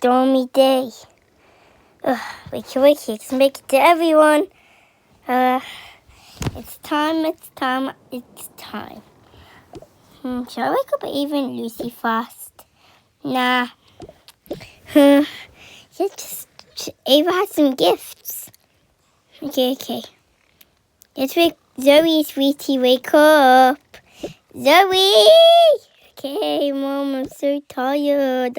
stormy day. Wakey, let's make it to everyone. It's time. Shall I wake up Ava and Lucy first? Nah. Ava has some gifts. Okay. Let's wake Zoe, sweetie, wake up. Zoe! Okay, Mom, I'm so tired.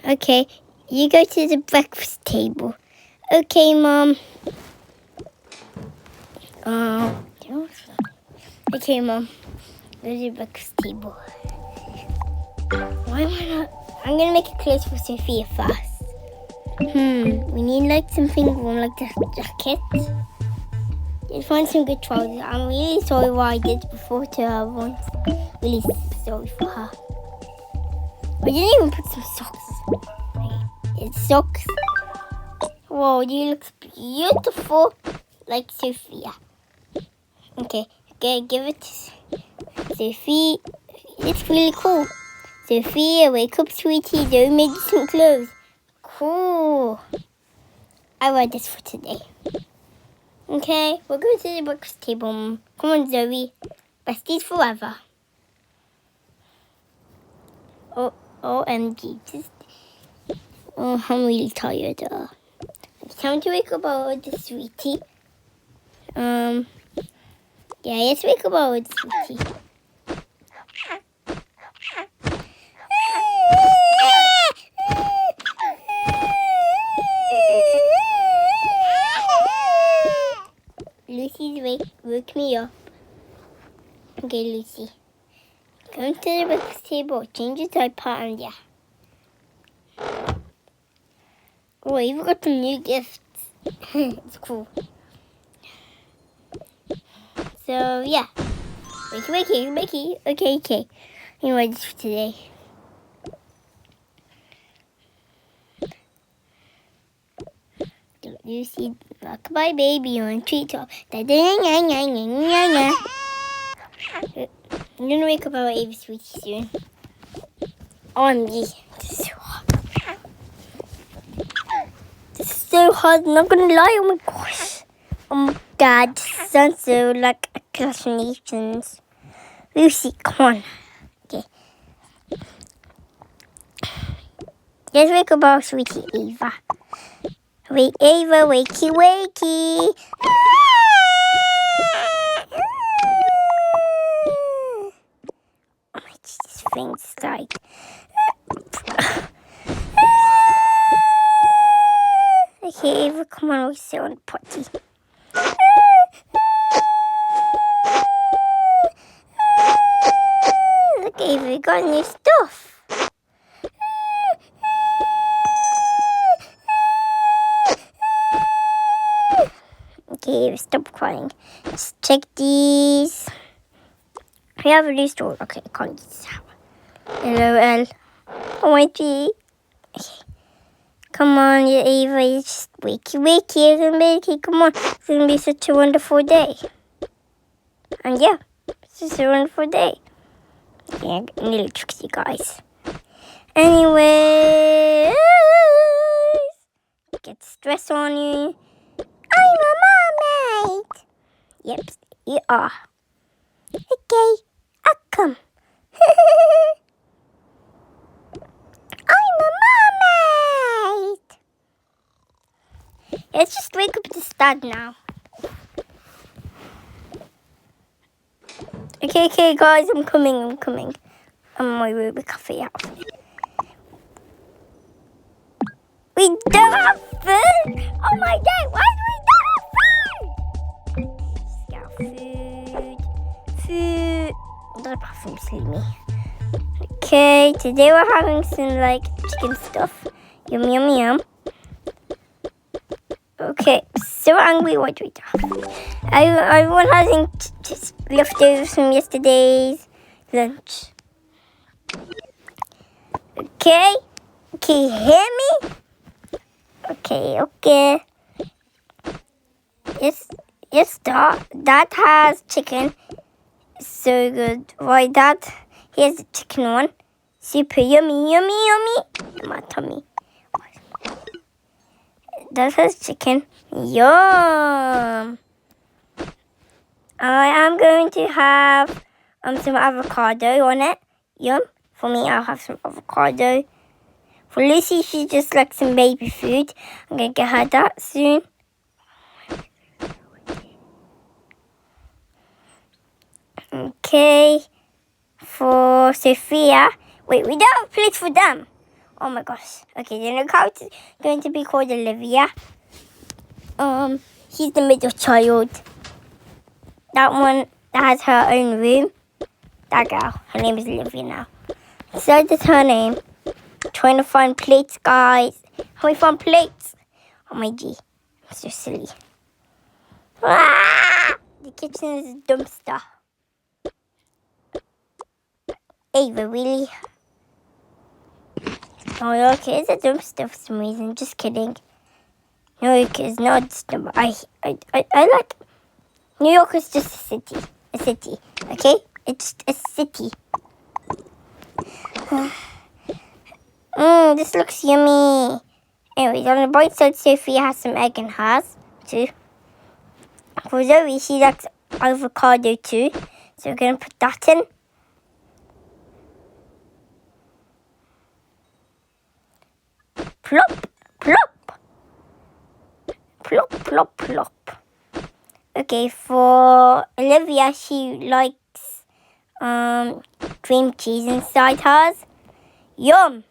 Okay, you go to the breakfast table. Okay, Mom. Okay, Mom. Go to the breakfast table. Why am I not? I'm gonna make it close for Sophia first. We need like something warm, like this jacket. Let's find some good trousers. I'm really sorry what I did before to her once. Really sorry for her. I didn't even put some socks. It's socks. Whoa, you look beautiful like Sophia. Okay, give it to Sophia. It's really cool. Sophia, wake up, sweetie. Don't make some clothes. Cool. I wear this for today. Okay, we're going to the breakfast table. Come on, Zoe. Besties forever. OMG. I'm really tired. It's time to wake up our sweetie. Yeah, let's wake up our sweetie. Lucy's wake me up. Okay, Lucy. Come to the breakfast table. Change your diaper and yeah. Oh, you've got some new gifts. It's cool. So, yeah. Wakey. Okay. You ready for today? Lucy, rock my baby on treetop. I'm gonna wake up our Ava sweetie soon. OMG. This is so hard, I'm not gonna lie, oh my gosh. Oh my god, this sounds so like assassinations. Lucy, come on. Okay. Let's wake up our sweetie Ava. Wait, Ava, wakey. Oh my Jesus, things like. Okay, Ava, come on, we'll sit on the potty. Look, Ava, we got new stuff. Okay, stop crying. Let's check these. We have a new store. Okay, I can't use this. LOL. Oh my gee. Okay. Come on, you Ava. You just wakey. Come on. It's going to be such a wonderful day. And yeah, it's just a wonderful day. Yeah, I'm really tricksy, guys. Anyway, get stress on you. I'm a mermaid. Yep, you are. Okay, I'll come. I'm a mermaid. Let's just wake up to start now. Okay, guys, I'm coming. I'm on my way with coffee out. We don't have food? Oh my god, why do we not have food? Food. The bathroom sleep me. Okay, today we're having some like chicken stuff. Yum. Okay, so angry, what do we do? Everyone having just leftovers from yesterday's lunch. Okay, can you hear me? Okay. Yes, Dad has chicken. So good. Right, Dad? Here's the chicken one. Super yummy, yummy, yummy. In my tummy. That has chicken. Yum. I am going to have some avocado on it. Yum. For me, I'll have some avocado. For Lucy, she just likes some baby food. I'm going to get her that soon. Okay. For Sophia. Wait, we don't have a place for them. Oh my gosh. Okay, then the couch is going to be called Olivia. She's the middle child. That one that has her own room. That girl. Her name is Olivia now. So that's her name. Trying to find plates, guys. How we find plates? Oh my G. I'm so silly. Ah! The kitchen is a dumpster. Ava, really? Oh, okay, it's a dumpster for some reason. Just kidding. New York is not. I like. New York is just a city. A city. Okay? It's just a city. This looks yummy. Anyways, on the bright side, Sophia has some egg in hers too. For Zoe, she likes avocado too. So we're going to put that in. Plop, plop. Plop, plop, plop. Okay, for Olivia, she likes cream cheese inside hers. Yum!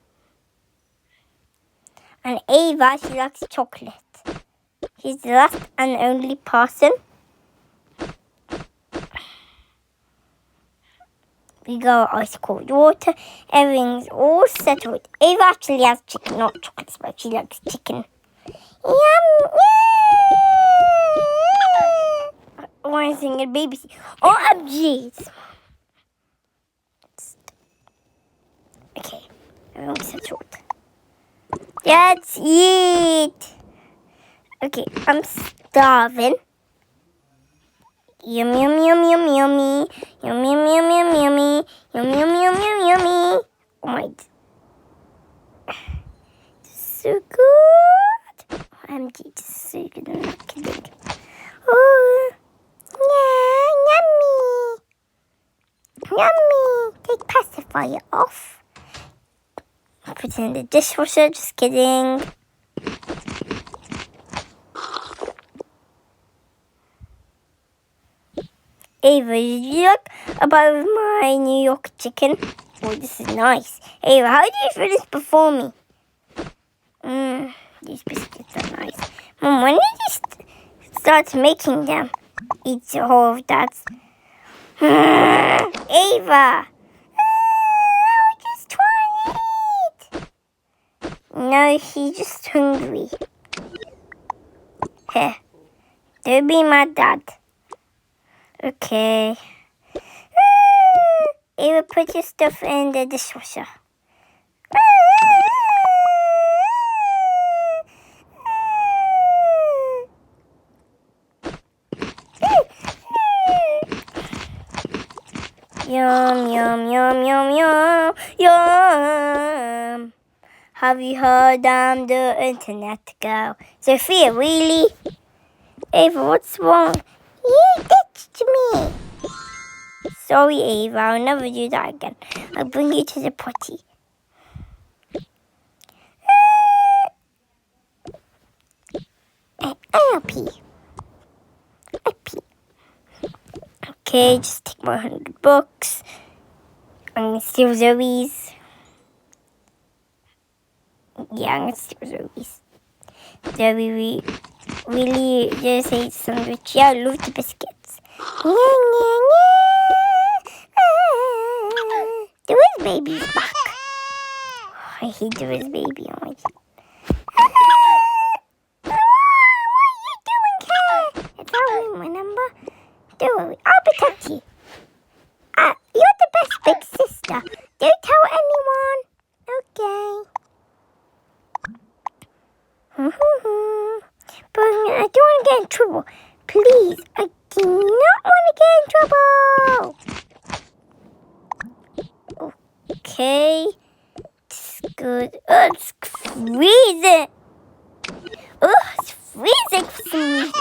And Ava, she likes chocolate. She's the last and only person. We got ice cold water. Everything's all settled. Ava actually has chicken, not chocolate, but she likes chicken. Yum! I want to sing a baby. OMG! Okay, everything's settled. Let's eat! Okay, I'm starving. Yum, yum, yum, yum, yummy. Yum, yum, yum, yum, yummy. Yum, yum, yum, yum, yummy. Oh my. So good. OMG, this is so good. I'm not kidding. Oh, yeah, yummy. Yummy. Take pacifier off. Put it in the dishwasher. Just kidding. Ava, did you look above my New York chicken? Oh, this is nice. Ava, how did you finish before me? These biscuits are nice. Mom, when did you start making them? Eat all of that. Ava! I just trying to eat. No, she's just hungry. Here. Don't be mad, Dad. Okay. Ava, put your stuff in the dishwasher. Yum, yum, yum, yum, yum, yum. Have you heard the internet go? Sophia, really? Ava, what's wrong? You ditched me. Sorry, Ava. I'll never do that again. I'll bring you to the potty. I'll pee. I pee. Okay, just take my $100. I'm going to steal Zoe's. Yeah, I'm going to steal Zoe's. Zoe really just ate sandwich. Yeah, I love the biscuits. The Wiz Baby's back. I hate the Wiz Baby. Oh my God. What are you doing here? It's our my number. Don't worry, I'll protect you. You're the best big sister. Don't tell anyone. Okay. But I don't want to get in trouble. Please, I do not want to get in trouble. Okay. It's good. Oh, it's freezing. Oh, it's freezing for some reason.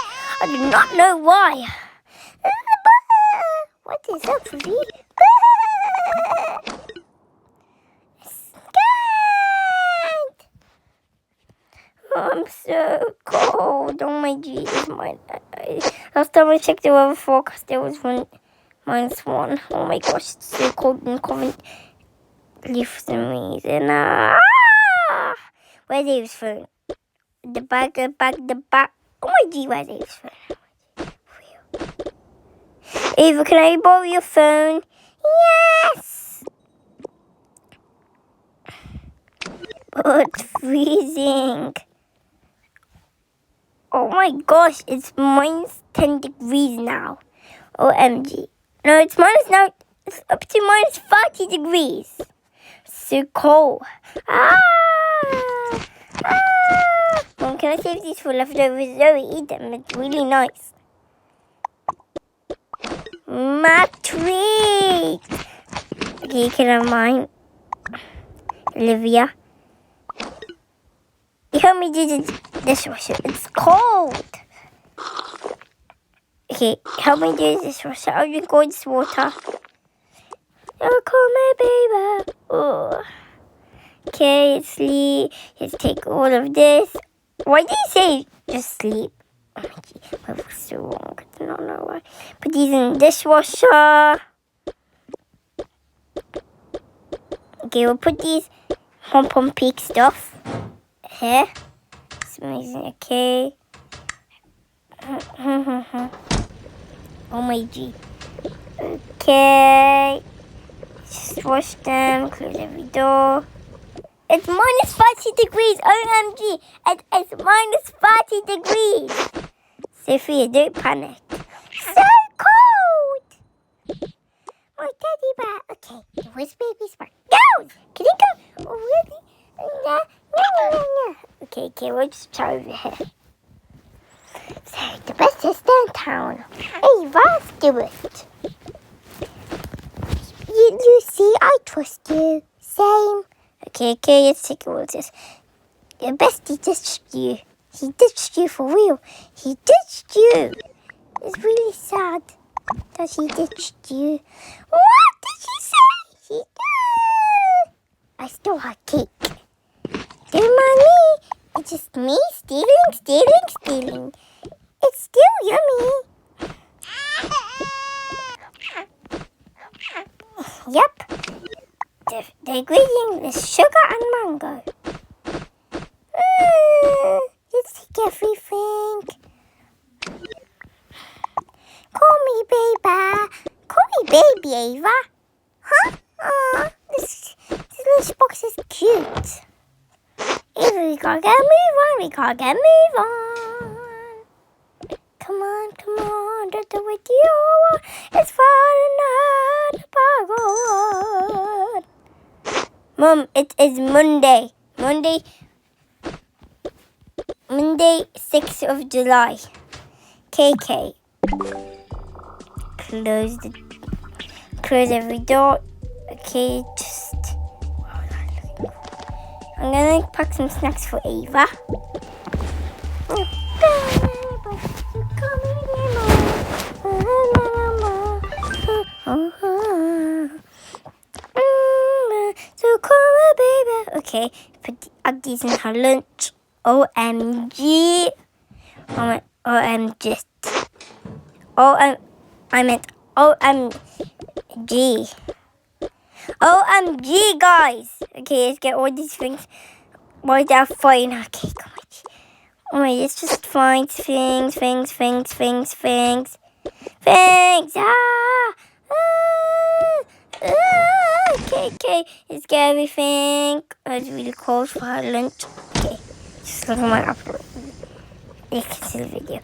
I do not know why. What is up with you? Scared. Oh, I'm so cold. Oh my Jesus, last time I checked the weather forecast, there was -1. Oh my gosh, it's so cold in Coventry for some reason. Where's Dave's phone? The back. Oh my G, where's Dave's phone? Ava, can I borrow your phone? Yes! Oh, it's freezing. Oh my gosh, it's -10 degrees now. OMG. No, it's minus now. It's up to -30 degrees. So cold. Mom, can I save these for leftovers? Zoe, eat them. It's really nice. My treat. Okay, can I have mine? Olivia. You help me do the dishwasher. It's cold. Okay, help me do the dishwasher. I'll drink all this water. Oh, call my baby. Oh. Okay, sleep. Let's take all of this. Why did you say just sleep? Oh my God, that was so wrong. I don't know why. Put these in the dishwasher. Okay, we'll put these pom-pom peak stuff here. It's amazing. Okay. Oh my G. Okay. Just wash them. Close every door. It's -30 degrees. OMG. It's -30 degrees. Sophia, don't panic. So cold. My teddy bear. Okay, where's baby's bear? Go! Can he go? Oh, really? No. Okay, we'll just try over here. So, the best is downtown. Hey, let's do it. You see, I trust you. Same. Okay, let's take all this. Your bestie ditched you. He ditched you for real. He ditched you. It's really sad that he ditched you. What did she say? I stole her cake. Don't mind me. It's just me stealing. It's still yummy. Yep. The ingredient is sugar and mango. Let's take everything. Call me baby Ava. Huh? This lunchbox is cute. Ava, we gotta get a move on. Come on, don't do it, it's far enough, Mom, it is Monday, 6th of July. KK. Close every door. Okay, I'm gonna pack some snacks for Ava. So call me baby. Okay, put the Uggies in her lunch. OMG. I meant OMG. OMG, guys. Okay, let's get all these things. Why they're fine. Okay, come on. Oh my, let's just find things. Okay. Let's get everything. It's really cold for her lunch. Okay, just look at my apple. You can see the video.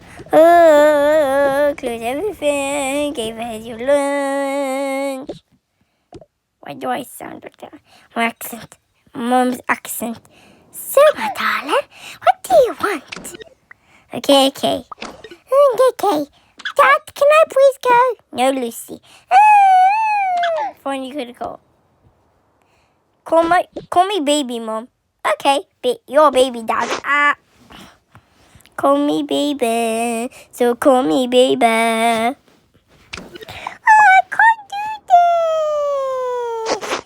Close everything. Gave her your lunch. Why do I sound like that? My accent. Mom's accent. So, my darling, what do you want? Okay. Okay. Dad, can I please go? No, Lucy. Fine, you could go. Call me baby, Mom. Okay, you're baby dad. Call me baby. So call me baby. I can't do this.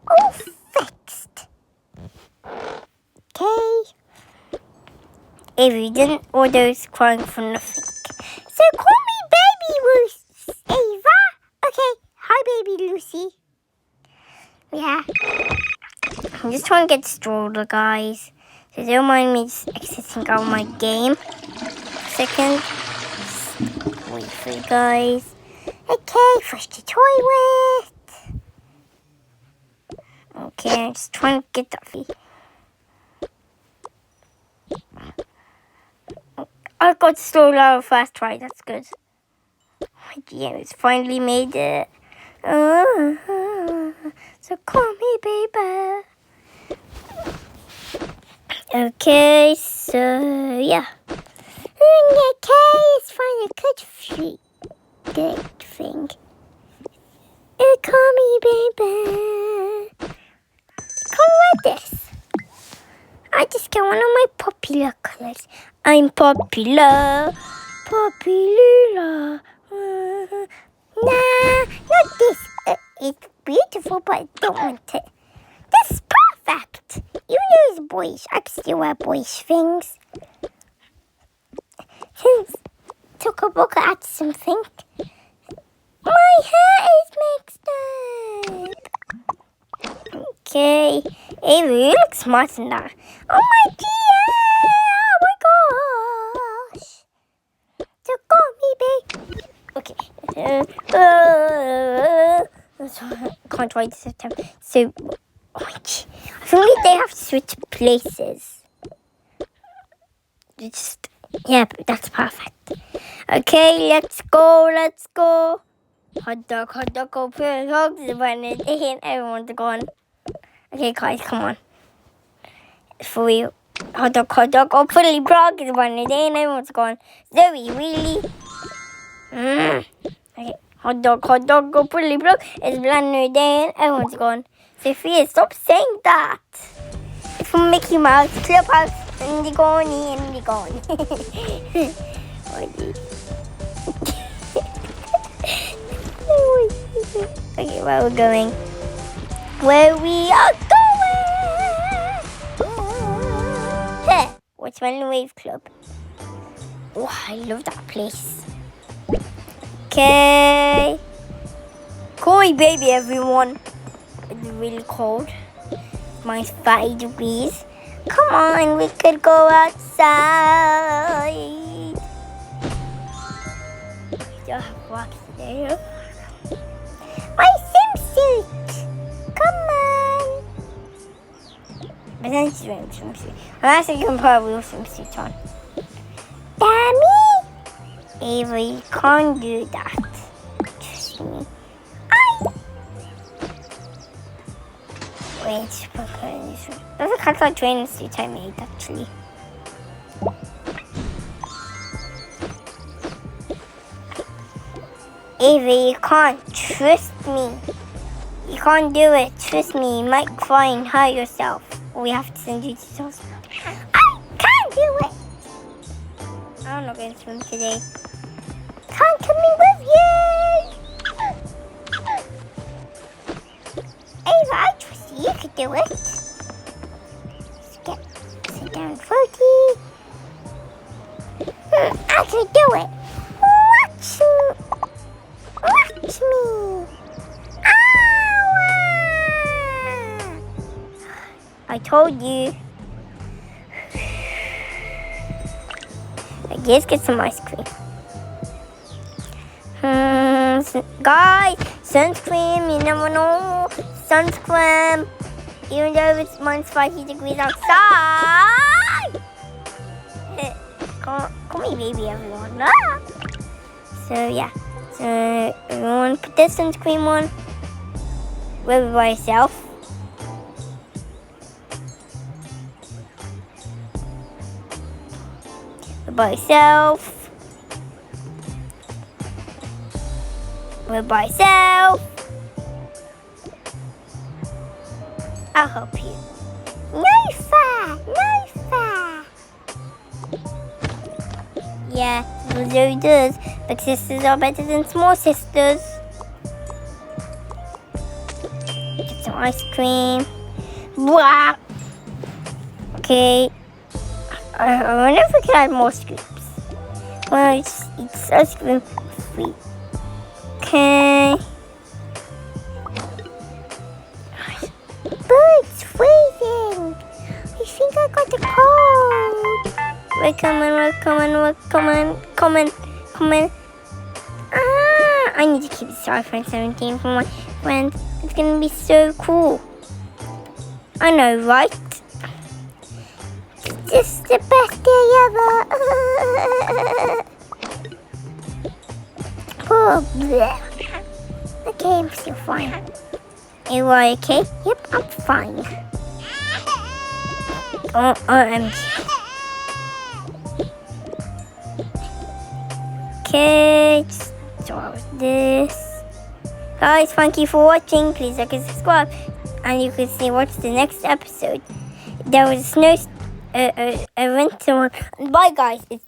All fixed. Okay. Avery didn't order crying for nothing. So call me baby Ava. Okay. Hi baby Lucy. Yeah. I'm just trying to get stroller, guys. So don't mind me just exiting out of my game. Second. Wait for you guys. Okay, flush the toilet. Okay, I'm just trying to get that fee. I got the stroller out first try, that's good. Yeah, it's finally made it. So call me baby. Okay, so yeah. Okay, it's fine. Good thing. Call me baby. Come with this. I just get one of my popular colors. I'm popular. Popular. Nah, not this. It's beautiful, but I don't want it. This is perfect. You know it's boyish. I can still wear boyish things. Since Toca add something. My hair is mixed up. Okay. Avery, you look smart in that. Oh my dear. Oh my gosh. So call me, babe. Okay. Can't wait this time. So, I think they have to switch places. Yeah, that's perfect. Okay, let's go. Hot dog, open hugs, everyone's gone. Okay, guys, come on. For real. Hot dog, open blog is one day and everyone's gone. Zoe, really? Okay, hot dog, open blog is one day and everyone's gone. Sophia, stop saying that. It's from Mickey Mouse, Clubhouse, and the gone. Okay, where we're going? Where we are going? Hey, what's Running Wave Club? Oh, I love that place. Okay. Call me baby, everyone. It's really cold. Minus 30 degrees. Come on, we could go outside. We don't have rocks there. My swimsuit! Come on! But then she's wearing a swimsuit. I'm actually going to put a real swimsuit on. Dammy! Avery, you can't do that. Trust me. Wait, just put her in this room. That's a kind of training suit I made, actually. Avery, you can't. Trust me. You can't do it. Trust me. You might cry and hurt yourself. Or we have to send you to the hospital. I can't do it. I'm not going to swim today. Can't come in with you. Ava, I trust you. You could do it. Sit down, Fruity. I could do it. Watch me. I told you. Let's get some ice cream. Guys, sunscreen, you never know. Sunscreen. Even though it's minus 50 degrees outside. Call me baby, everyone. So, yeah. So, We want to put this sunscreen on. Rub it by yourself. Rub by yourself. Rub by yourself. I'll help you. No fair! No fair! Yeah, it really does. Big sisters are better than small sisters. Get some ice cream. Wow! Okay. I wonder if we can add more scoops. Well, it's ice cream free. Okay. But it's freezing. I think I got a cold. We're coming. Ah, I need to keep this iPhone 17 for my friends. It's gonna be so cool. I know, right? This is the best day ever. Oh, bleh. Okay, I'm still fine. You are okay? Yep, I'm fine. Oh, OMG. Okay, just start with this. Guys, thank you for watching. Please like and subscribe. And you can see what's the next episode. There was a snow, a winter one. Bye, guys. It's